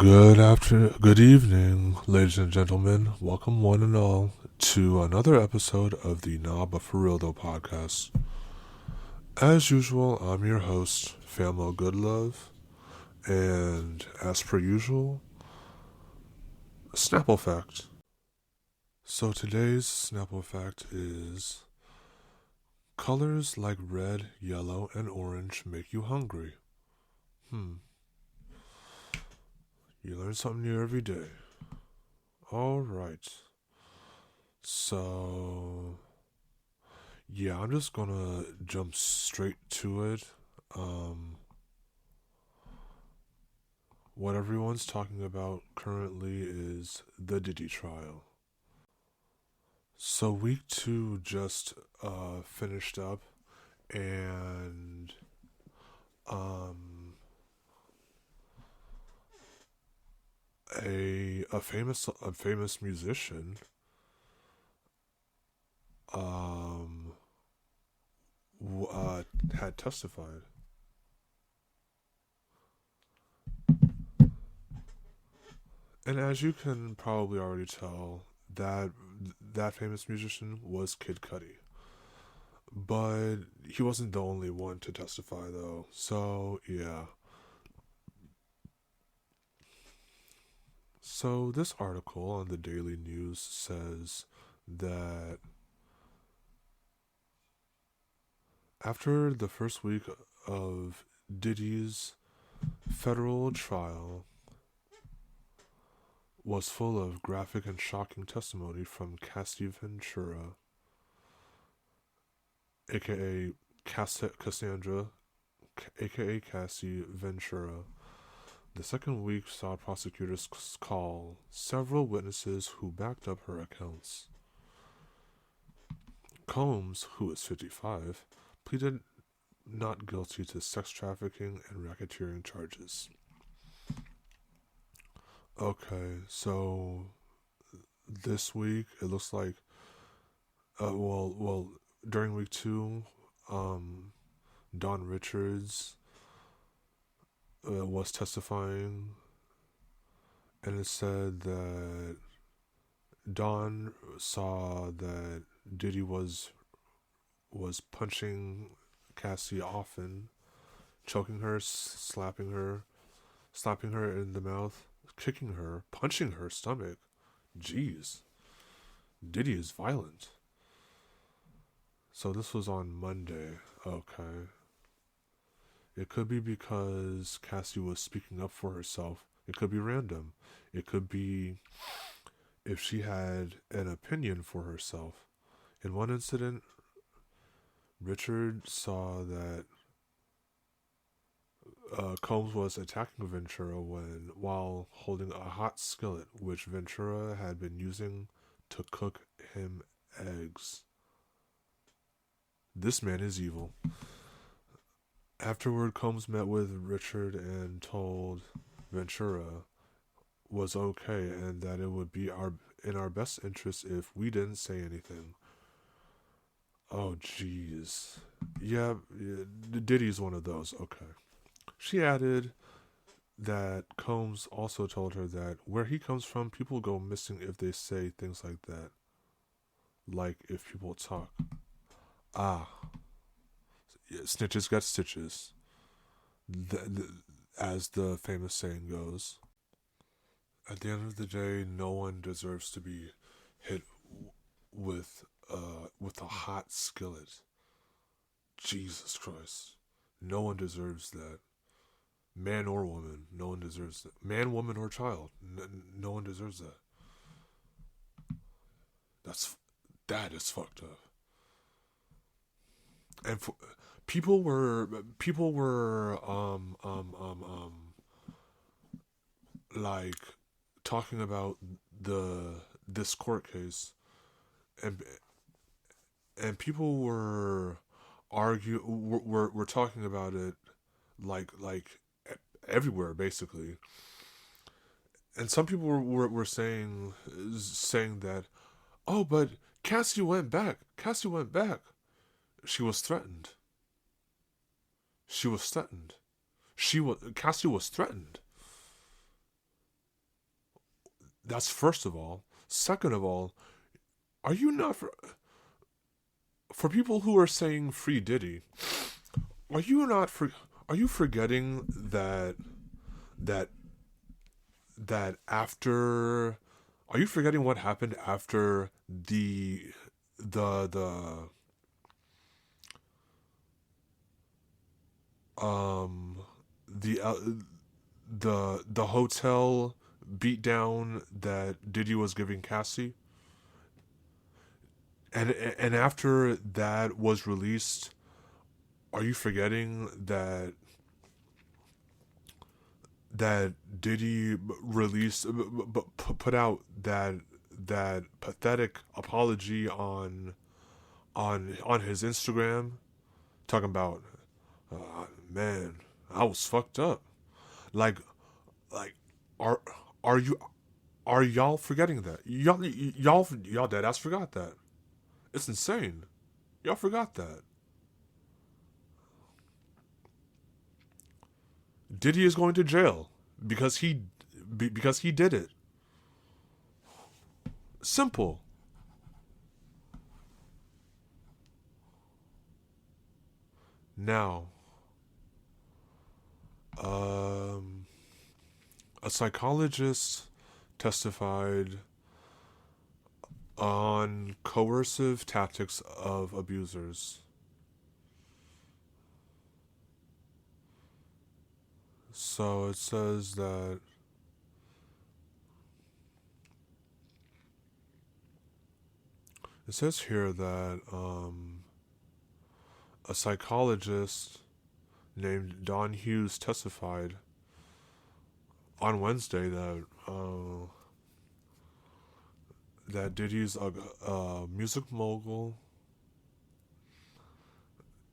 Good evening, ladies and gentlemen. Welcome one and all to another episode of the Nah But For Real Though podcast. As usual, I'm your host, Famo Goodlove, and as per usual, Snapple Fact. So today's Snapple Fact is colors like red, yellow, and orange make you hungry. You learn something new every day. Alright. So, yeah, I'm just gonna jump straight to it. What everyone's talking about currently is the Diddy trial. So, week 2 just finished up, and a famous musician had testified. And as you can probably already tell, that famous musician was Kid Cudi. But he wasn't the only one to testify, though. So, yeah. So, this article on the Daily News says that after the first week of Diddy's federal trial was full of graphic and shocking testimony from Cassie Ventura, aka Cassandra, aka Cassie Ventura. The second week saw prosecutors call several witnesses who backed up her accounts. Combs, who is 55, pleaded not guilty to sex trafficking and racketeering charges. Okay, so this week it looks like, during week 2, Don Richards was testifying, and it said that Don saw that Diddy was punching Cassie often, choking her, slapping her in the mouth, kicking her, punching her stomach. Jeez, Diddy is violent. So this was on Monday. Okay. It could be because Cassie was speaking up for herself. It could be random. It could be if she had an opinion for herself. In one incident, Richard saw that Combs was attacking Ventura while holding a hot skillet, which Ventura had been using to cook him eggs. This man is evil. Afterward, Combs met with Richard and told Ventura was okay and that it would be in our best interest if we didn't say anything. Oh, jeez. Yeah, Diddy's one of those. Okay. She added that Combs also told her that where he comes from, people go missing if they say things like that. Like if people talk. Snitches got stitches. As the famous saying goes. At the end of the day, no one deserves to be hit with a hot skillet. Jesus Christ. No one deserves that. Man or woman, no one deserves that. Man, woman, or child, no one deserves that. That is fucked up. And people were like talking about this court case, and people were were talking about it like everywhere basically, and some people were saying that, oh, but Cassie went back. She was threatened. Cassie was threatened. That's first of all. Second of all, are you not for people who are saying free Diddy? Are you not for? Are you forgetting that that after? Are you forgetting what happened after the um the the hotel beat down that Diddy was giving Cassie, and after that was released, are you forgetting that Diddy released put out that pathetic apology on his Instagram, talking about man, I was fucked up. Like like are are you are y'all forgetting that? Y'all dead ass forgot that. It's insane. Y'all forgot that. Diddy is going to jail because he did it. Simple. Now, um, a psychologist testified on coercive tactics of abusers. So it says that it says here that a psychologist named Don Hughes testified on Wednesday that Diddy's a music mogul.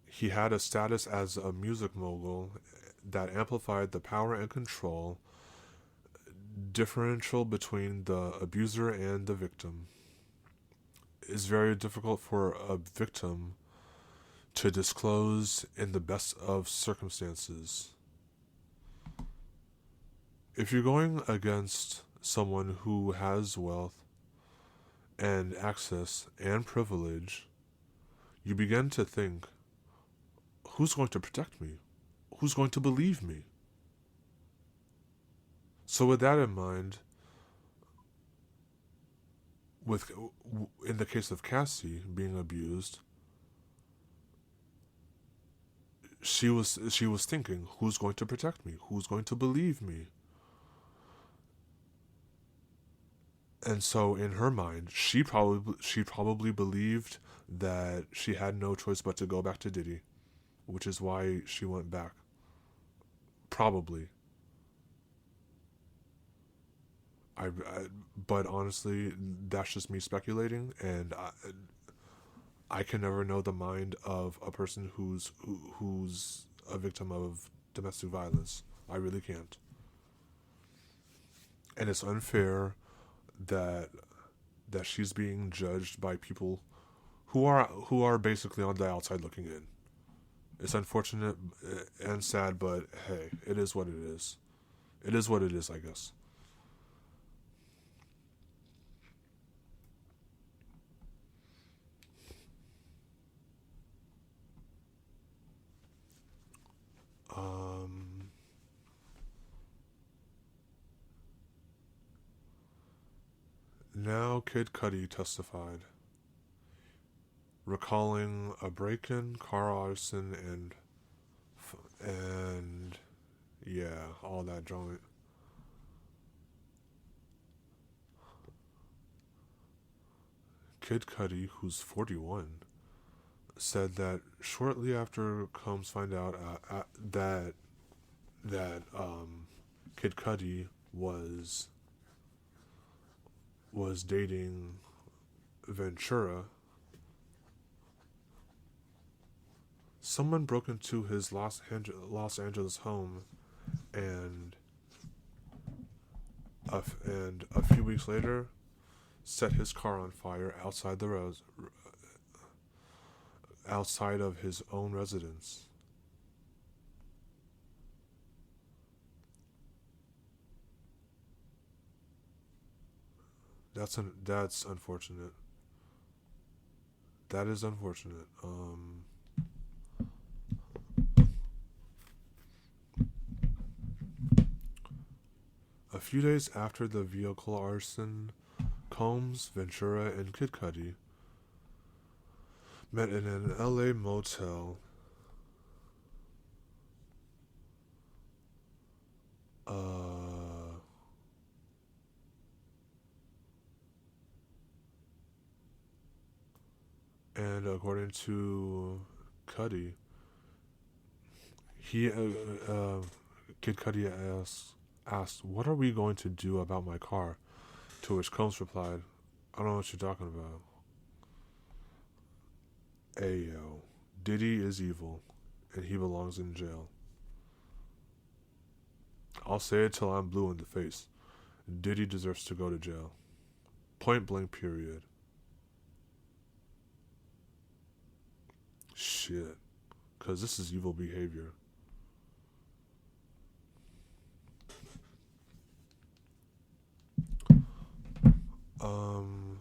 He had a status as a music mogul that amplified the power and control differential between the abuser and the victim. It's very difficult for a victim to disclose in the best of circumstances. If you're going against someone who has wealth and access and privilege, you begin to think, who's going to protect me? Who's going to believe me? So with that in mind, with in the case of Cassie being abused, she was thinking, who's going to protect me? Who's going to believe me? And so in her mind, she probably believed that she had no choice but to go back to Diddy, which is why she went back. Probably. But honestly, that's just me speculating, and I can never know the mind of a person who's a victim of domestic violence. I really can't. And it's unfair that she's being judged by people who are basically on the outside looking in. It's unfortunate and sad, but hey, it is what it is. It is what it is, I guess. Um, Now Kid Cudi testified, recalling a break-in, car arson, and yeah, all that joint. Kid Cudi, who's 41, said that shortly after Combs find out that Kid Cudi was dating Ventura, someone broke into his Los Angeles home, and a few weeks later set his car on fire outside of his own residence. That's unfortunate. That is unfortunate. A few days after the vehicle arson, Combs, Ventura, and Kid Cudi met in an LA motel. Uh, and according to Cudi, he Kid Cudi asked, "What are we going to do about my car?" To which Combs replied, "I don't know what you're talking about." Ayo, Diddy is evil, and he belongs in jail. I'll say it till I'm blue in the face. Diddy deserves to go to jail. Point blank, period. Shit. Because this is evil behavior. Um,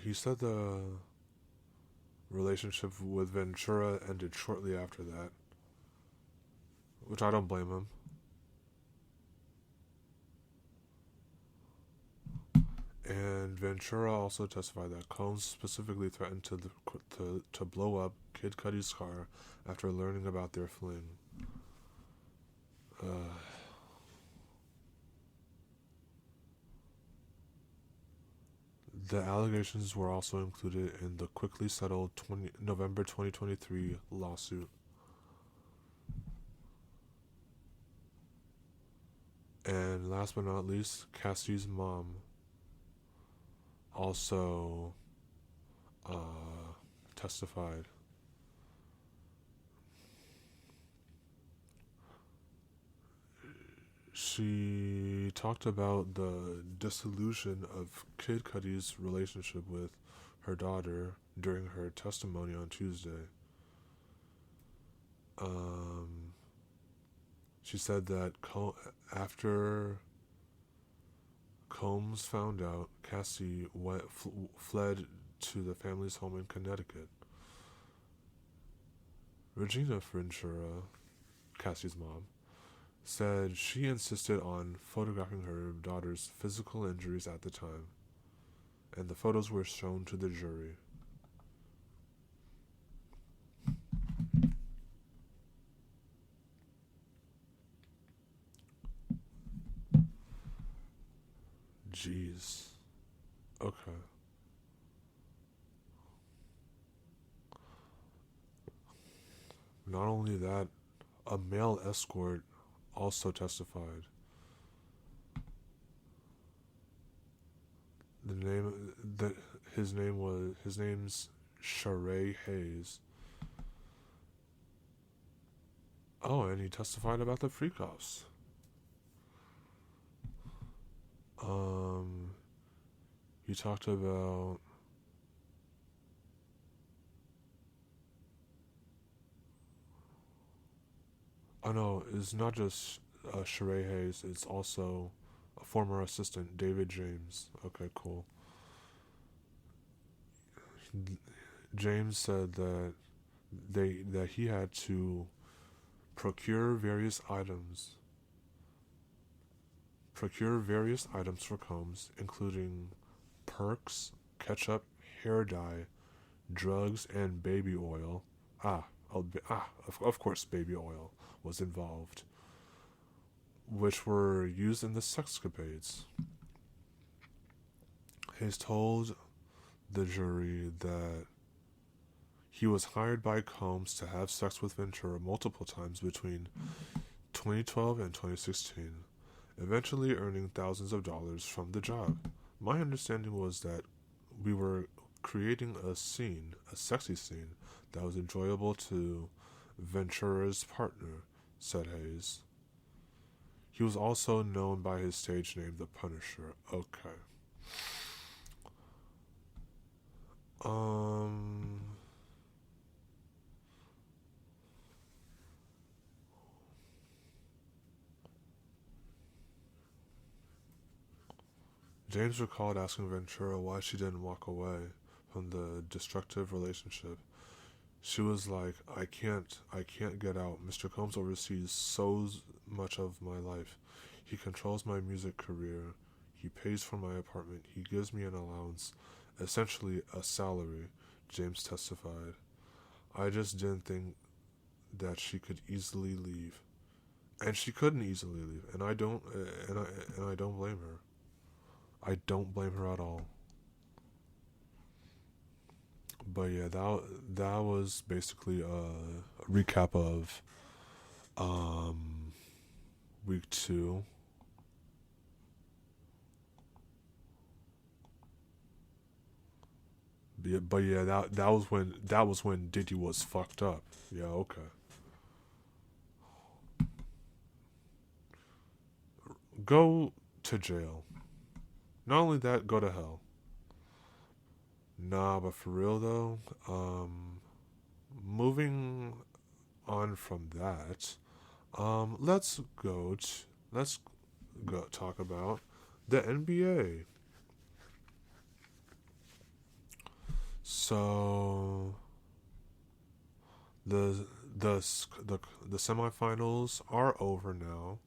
he said the relationship with Ventura ended shortly after that, which I don't blame him. And Ventura also testified that Combs specifically threatened to blow up Kid Cudi's car after learning about their fling. The allegations were also included in the quickly settled November 2023 lawsuit. And last but not least, Cassie's mom also testified. She talked about the disillusion of Kid Cudi's relationship with her daughter during her testimony on Tuesday. She said that after Combs found out, Cassie fled to the family's home in Connecticut. Regina Ventura, Cassie's mom, said she insisted on photographing her daughter's physical injuries at the time, and the photos were shown to the jury. Jeez. Okay. Not only that, a male escort also testified. His name's Sheree Hayes. Oh, and he testified about the freak-offs. He talked about no, it's not just Sheree Hayes, it's also a former assistant, David James. Okay, cool. James said that he had to procure various items for Combs, including perks, ketchup, hair dye, drugs, and baby oil. Of course, baby oil was involved, which were used in the sexcapades. Hayes told the jury that he was hired by Combs to have sex with Ventura multiple times between 2012 and 2016, eventually earning thousands of dollars from the job. My understanding was that we were creating a sexy scene, that was enjoyable to Ventura's partner, said Hayes. He was also known by his stage name, The Punisher. Okay. James recalled asking Ventura why she didn't walk away from the destructive relationship. She was like, I can't get out. Mr. Combs oversees so much of my life. He controls my music career. He pays for my apartment. He gives me an allowance, essentially a salary, James testified. I just didn't think that she could easily leave. And she couldn't easily leave, and I don't blame her. I don't blame her at all. But yeah, that was basically a recap of um week 2. But yeah, that was when Diddy was fucked up. Yeah, okay. Go to jail. Not only that, go to hell. Nah, but for real though, moving on from that, let's go talk about the NBA. So the the semifinals are over now,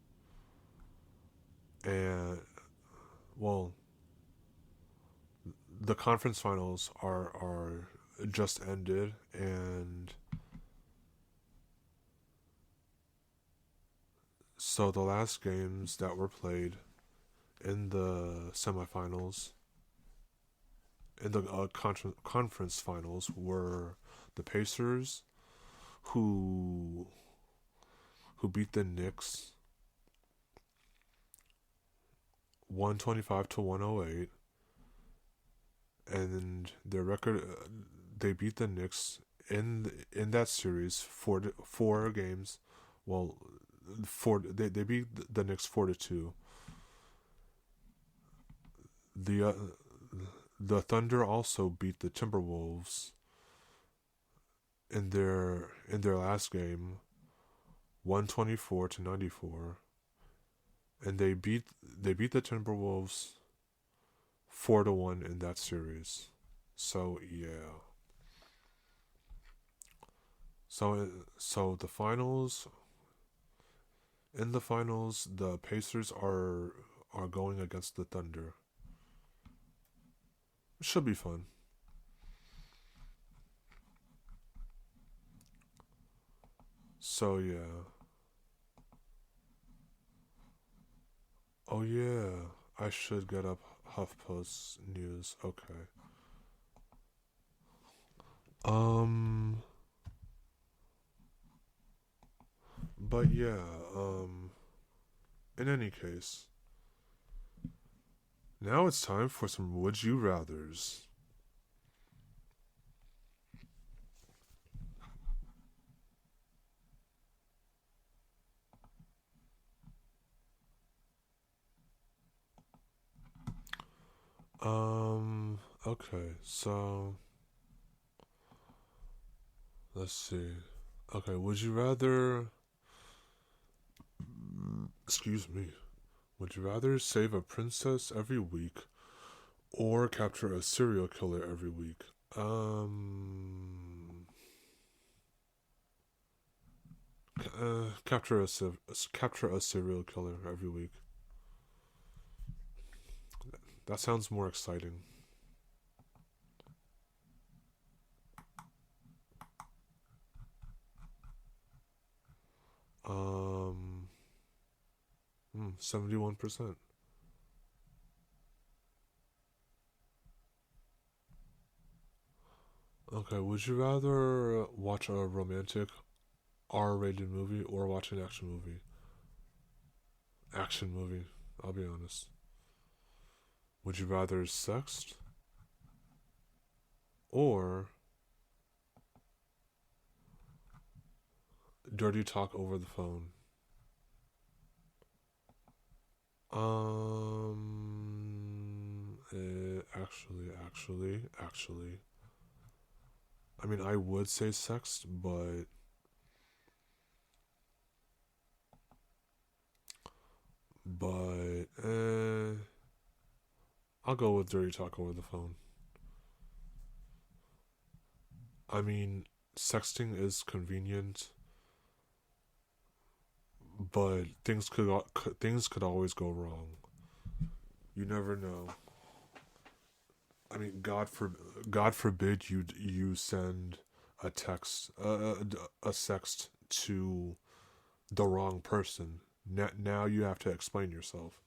and well, the conference finals are just ended, and so the last games that were played in the semifinals in the conference finals were the Pacers, who beat the Knicks 125 to 108, and their record they beat the Knicks in that series four games. Well, they beat the Knicks 4-2. The the Thunder also beat the Timberwolves in their last game 124 to 94, and they beat the Timberwolves 4-1 in that series. So yeah. So the finals in the finals the Pacers are going against the Thunder. It should be fun. So yeah. Oh yeah. I should get up HuffPost news. Okay. Um but yeah, in any case, now it's time for some would you rathers. Okay, so let's see. Okay, would you rather excuse me. Would you rather save a princess every week or capture a serial killer every week? Capture a serial killer every week. That sounds more exciting. 71%. Okay, would you rather watch a romantic R-rated movie or watch an action movie? Action movie. I'll be honest. Would you rather sext or dirty talk over the phone? Actually. I mean, I would say sext, but I'll go with dirty talk over the phone. I mean, sexting is convenient, but things could always go wrong. You never know. I mean, God forbid you send a text, a sext to the wrong person. Now you have to explain yourself.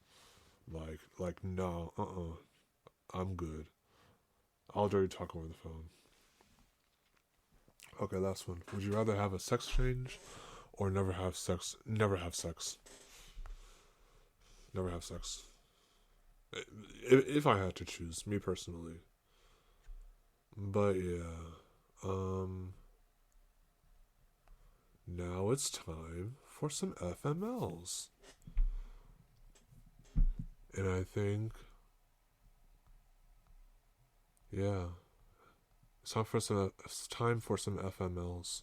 Like no, I'm good. I'll dirty talk over the phone. Okay, last one. Would you rather have a sex change or never have sex? Never have sex. Never have sex. If I had to choose, me personally. But yeah. Now it's time for some FMLs. And I think, yeah, it's time for some FMLs.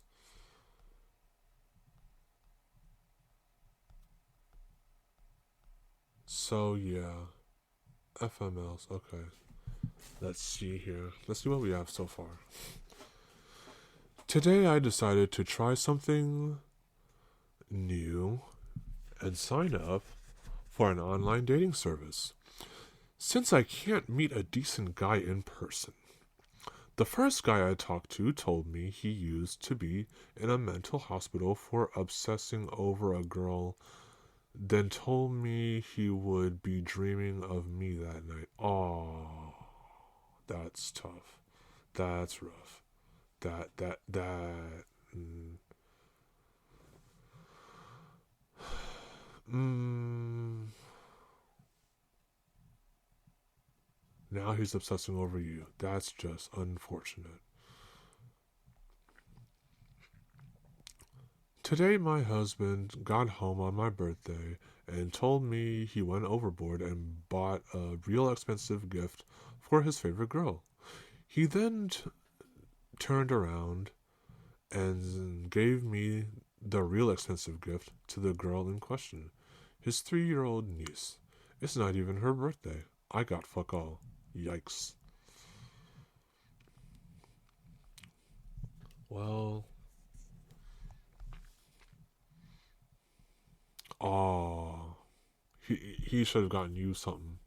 So yeah, FMLs. Okay, let's see here. Let's see what we have so far. Today I decided to try something new and sign up for an online dating service. Since I can't meet a decent guy in person, the first guy I talked to told me he used to be in a mental hospital for obsessing over a girl, then told me he would be dreaming of me that night. Oh, that's tough. That's rough. That. Mm, mm, now he's obsessing over you. That's just unfortunate. Today, my husband got home on my birthday and told me he went overboard and bought a real expensive gift for his favorite girl. He then turned around and gave me the real expensive gift to the girl in question, his 3 year old niece. It's not even her birthday. I got fuck all. Yikes. Well, oh, he should have gotten you something.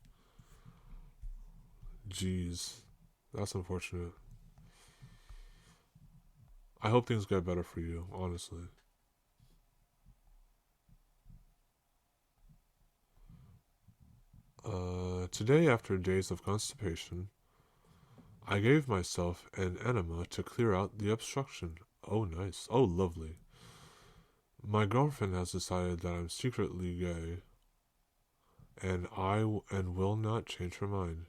Jeez, that's unfortunate. I hope things get better for you, honestly. Today, after days of constipation, I gave myself an enema to clear out the obstruction. Oh, nice. Oh, lovely. My girlfriend has decided that I'm secretly gay, and will not change her mind.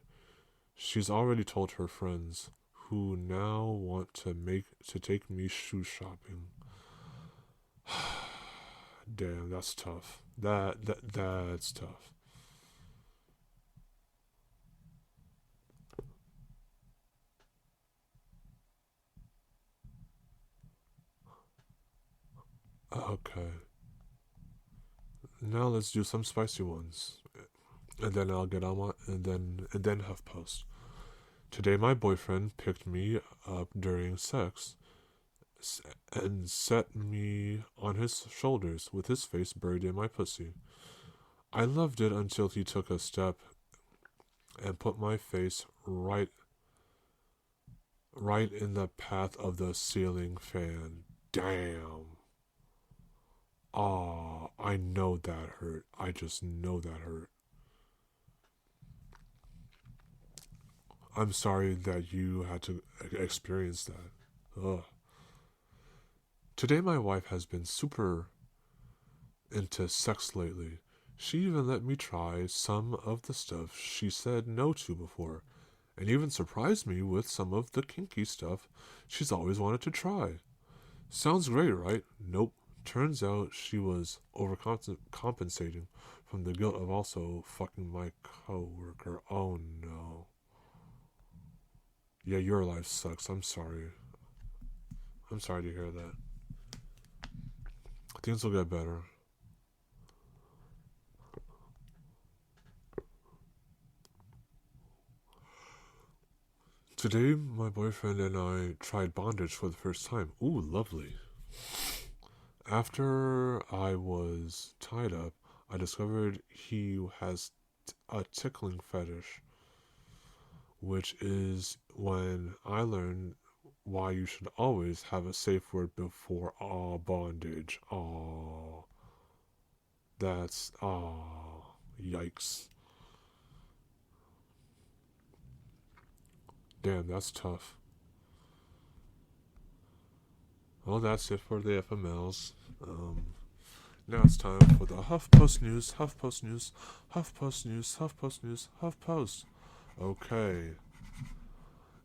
She's already told her friends, who now want to take me shoe shopping. Damn, that's tough. That's tough. Okay. Now let's do some spicy ones. And then I'll get on my and then HuffPost. Today my boyfriend picked me up during sex and set me on his shoulders with his face buried in my pussy. I loved it until he took a step and put my face right in the path of the ceiling fan. Damn. Ah, I know that hurt. I just know that hurt. I'm sorry that you had to experience that. Ugh. Today, my wife has been super into sex lately. She even let me try some of the stuff she said no to before, and even surprised me with some of the kinky stuff she's always wanted to try. Sounds great, right? Nope. Turns out she was overcompensating from the guilt of also fucking my coworker. Oh no. Yeah, your life sucks. I'm sorry. I'm sorry to hear that. Things will get better. Today, my boyfriend and I tried bondage for the first time. Ooh, lovely. After I was tied up, I discovered he has a tickling fetish, which is when I learned why you should always have a safe word before bondage. That's yikes. Damn, that's tough. Well, that's it for the FMLs. Now it's time for the HuffPost News, HuffPost News, HuffPost News, HuffPost News, HuffPost. Okay.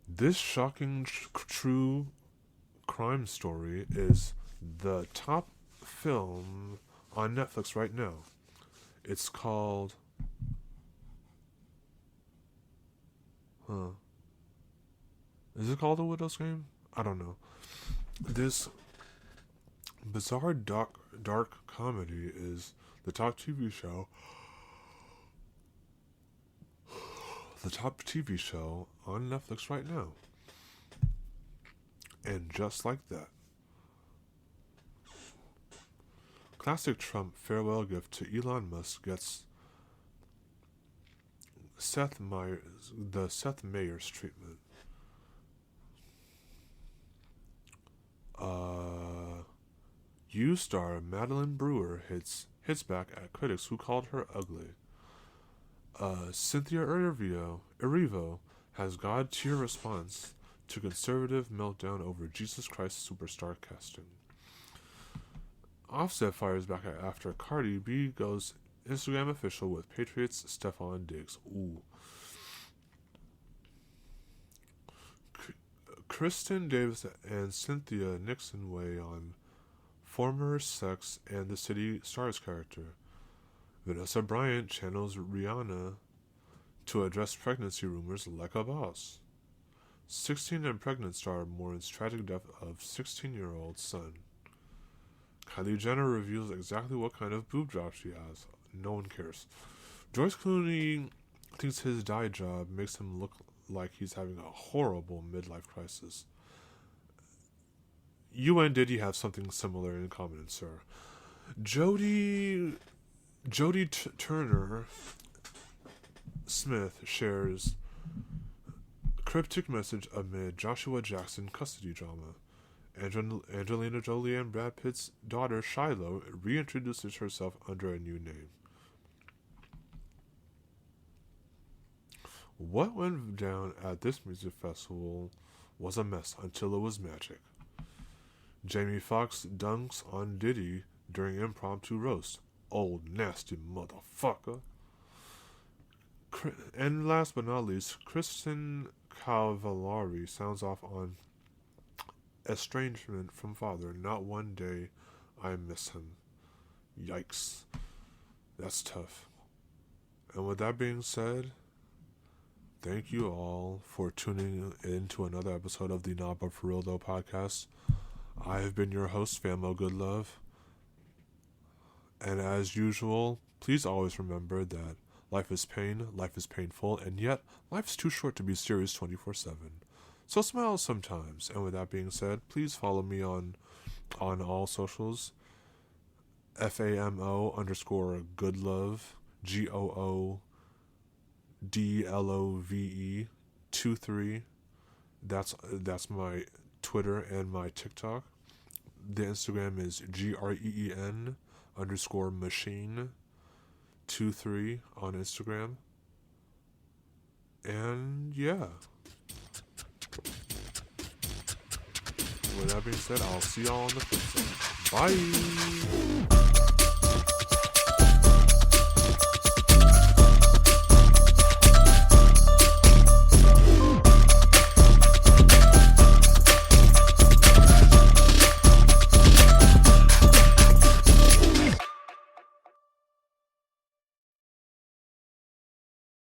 This shocking true crime story is the top film on Netflix right now. It's called... Is it called The Widow's Game? I don't know. This bizarre dark comedy is the top TV show. The top TV show on Netflix right now. And just like that, classic Trump farewell gift to Elon Musk gets the Seth Meyers treatment. U-star Madeline Brewer hits back at critics who called her ugly. Cynthia Erivo has God-tier response to conservative meltdown over Jesus Christ Superstar casting. Offset fires back after Cardi B goes Instagram official with Patriots Stephon Diggs. Ooh. Kristen Davis and Cynthia Nixon weigh on former Sex and the City Stars character. Vanessa Bryant channels Rihanna to address pregnancy rumors like a boss. 16 and pregnant star mourns tragic death of 16-year-old son. Kylie Jenner reveals exactly what kind of boob job she has. No one cares. George Clooney thinks his dye job makes him look like he's having a horrible midlife crisis. You and Diddy have something similar in common, sir. Jodie Turner Smith shares cryptic message amid Joshua Jackson custody drama. Angelina Jolie and Brad Pitt's daughter Shiloh reintroduces herself under a new name. What went down at this music festival was a mess until it was magic. Jamie Foxx dunks on Diddy during impromptu roast. Old nasty motherfucker. And last but not least, Kristen Cavallari sounds off on estrangement from father. Not one day I miss him. Yikes. That's tough. And with that being said, thank you all for tuning in to another episode of the Not But For Real Though podcast. I have been your host, Famo Goodlove. And as usual, please always remember that life is pain, life is painful, and yet life's too short to be serious 24/7. So smile sometimes. And with that being said, please follow me on all socials. FAMO_Goodlove, GOODLOVE 23. That's my Twitter and my TikTok. The Instagram is GREEN_machine23 on Instagram. And yeah. With that being said, I'll see y'all on the flip side. Bye!